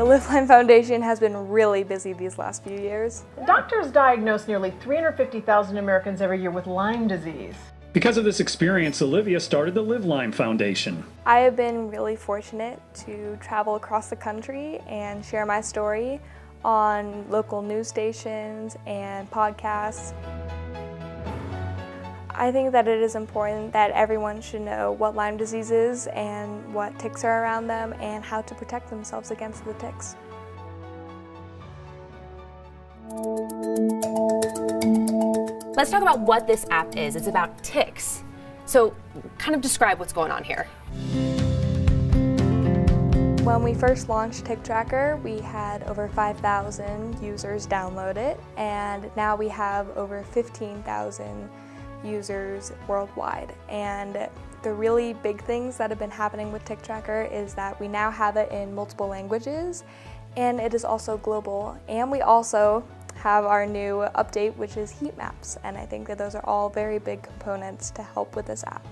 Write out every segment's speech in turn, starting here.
LivLyme Foundation has been really busy these last few years. Doctors diagnose nearly 350,000 Americans every year with Lyme disease. Because of this experience, Olivia started the LivLyme Foundation. I have been really fortunate to travel across the country and share my story on local news stations and podcasts. I think that it is important that everyone should know what Lyme disease is and what ticks are around them and how to protect themselves against the ticks. Let's talk about what this app is. It's about ticks. So kind of describe what's going on here. When we first launched Tick Tracker, we had over 5,000 users download it, and now we have over 15,000 users worldwide. And the really big things that have been happening with Tick Tracker is that we now have it in multiple languages, and it is also global. And we also have our new update, which is heat maps, and I think that those are all very big components to help with this app.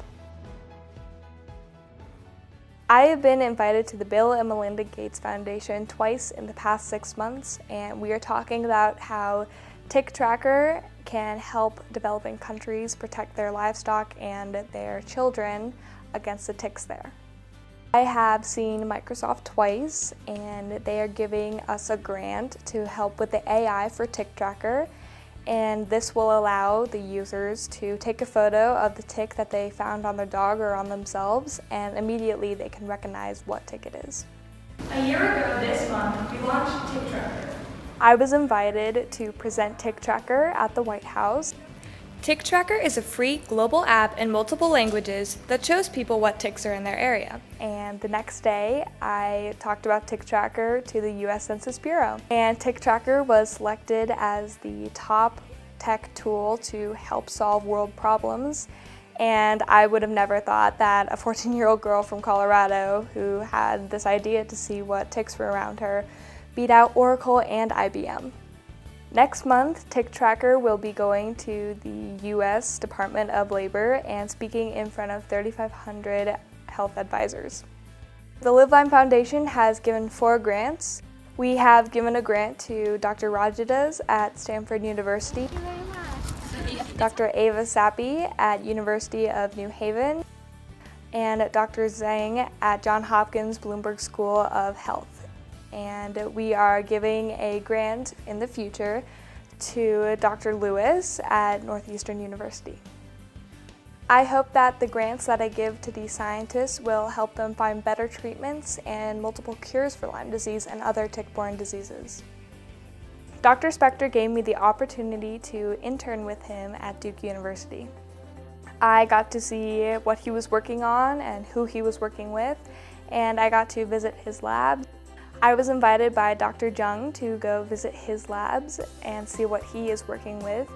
I have been invited to the Bill and Melinda Gates Foundation twice in the past 6 months, and we are talking about how Tick Tracker can help developing countries protect their livestock and their children against the ticks there. I have seen Microsoft twice, and they are giving us a grant to help with the AI for Tick Tracker, and this will allow the users to take a photo of the tick that they found on their dog or on themselves, and immediately they can recognize what tick it is. A year ago this month, we launched Tick Tracker. I was invited to present Tick Tracker at the White House. Tick Tracker is a free global app in multiple languages that shows people what ticks are in their area. And the next day, I talked about Tick Tracker to the US Census Bureau. And Tick Tracker was selected as the top tech tool to help solve world problems. And I would have never thought that a 14-year-old girl from Colorado who had this idea to see what ticks were around her beat out Oracle and IBM. Next month, Tick Tracker will be going to the US Department of Labor and speaking in front of 3,500 health advisors. The LivLyme Foundation has given 4 grants. We have given a grant to Dr. Rajadas at Stanford University, Dr. Ava Sappi at University of New Haven, and Dr. Zhang at Johns Hopkins Bloomberg School of Health. And we are giving a grant in the future to Dr. Lewis at Northeastern University. I hope that the grants that I give to these scientists will help them find better treatments and multiple cures for Lyme disease and other tick-borne diseases. Dr. Spector gave me the opportunity to intern with him at Duke University. I got to see what he was working on and who he was working with, and I got to visit his lab. I was invited by Dr. Jung to go visit his labs and see what he is working with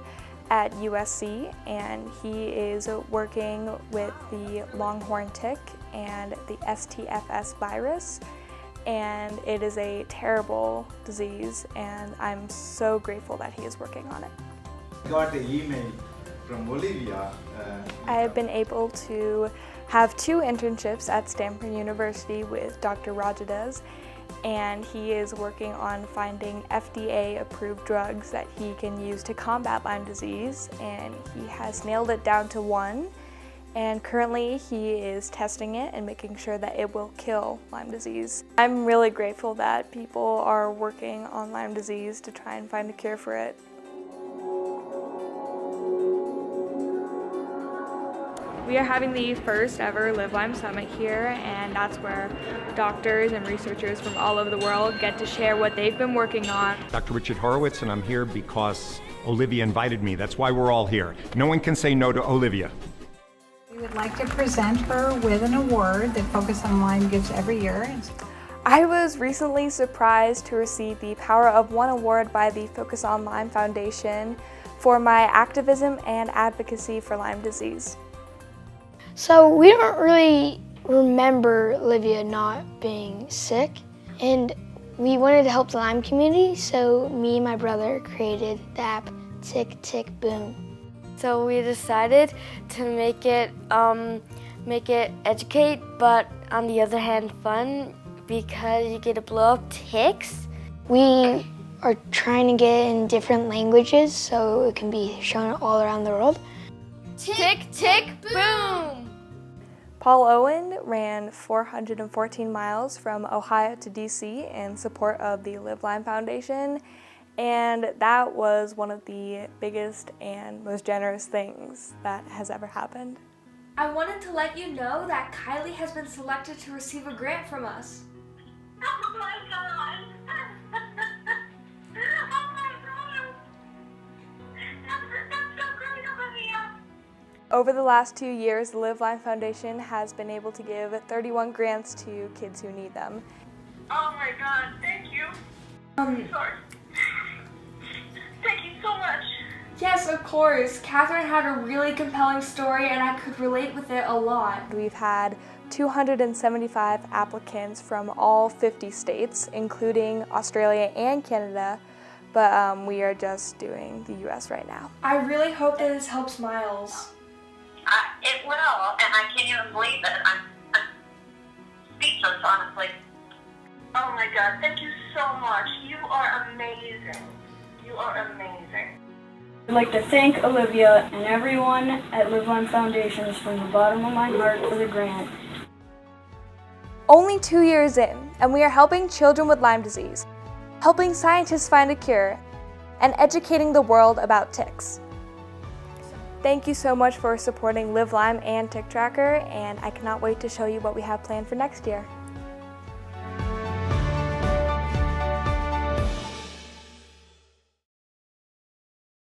at USC, and he is working with the longhorn tick and the STFS virus, and it is a terrible disease, and I'm so grateful that he is working on it. I got the email from Olivia. I have been able to have 2 internships at Stanford University with Dr. Rajadas, and he is working on finding FDA-approved drugs that he can use to combat Lyme disease, and he has nailed it down to 1, and currently he is testing it and making sure that it will kill Lyme disease. I'm really grateful that people are working on Lyme disease to try and find a cure for it. We are having the first ever LivLyme Summit here, and that's where doctors and researchers from all over the world get to share what they've been working on. Dr. Richard Horowitz, and I'm here because Olivia invited me. That's why we're all here. No one can say no to Olivia. We would like to present her with an award that Focus on Lyme gives every year. I was recently surprised to receive the Power of One award by the Focus on Lyme Foundation for my activism and advocacy for Lyme disease. So we don't really remember Olivia not being sick, and we wanted to help the Lyme community, so me and my brother created the app Tick Tick Boom. So we decided to make it educate, but on the other hand fun, because you get to blow up ticks. We are trying to get in different languages so it can be shown all around the world. Tick, tick, boom! Paul Owen ran 414 miles from Ohio to DC in support of the LivLyme Foundation, and that was one of the biggest and most generous things that has ever happened. I wanted to let you know that Kylie has been selected to receive a grant from us. Oh my God! Oh my God! That's so great, Olivia! Over the last 2 years, the LivLyme Foundation has been able to give 31 grants to kids who need them. Oh my God, thank you. Sorry. Thank you so much. Yes, of course. Catherine had a really compelling story and I could relate with it a lot. We've had 275 applicants from all 50 states, including Australia and Canada, but we are just doing the US right now. I really hope that this helps Miles. It will, and I can't even believe it. I'm speechless, honestly. Oh my God, thank you so much. You are amazing. You are amazing. I'd like to thank Olivia and everyone at LivLyme Foundations from the bottom of my heart for the grant. Only 2 years in, and we are helping children with Lyme disease, helping scientists find a cure, and educating the world about ticks. Thank you so much for supporting LivLyme and Tick Tracker, and I cannot wait to show you what we have planned for next year.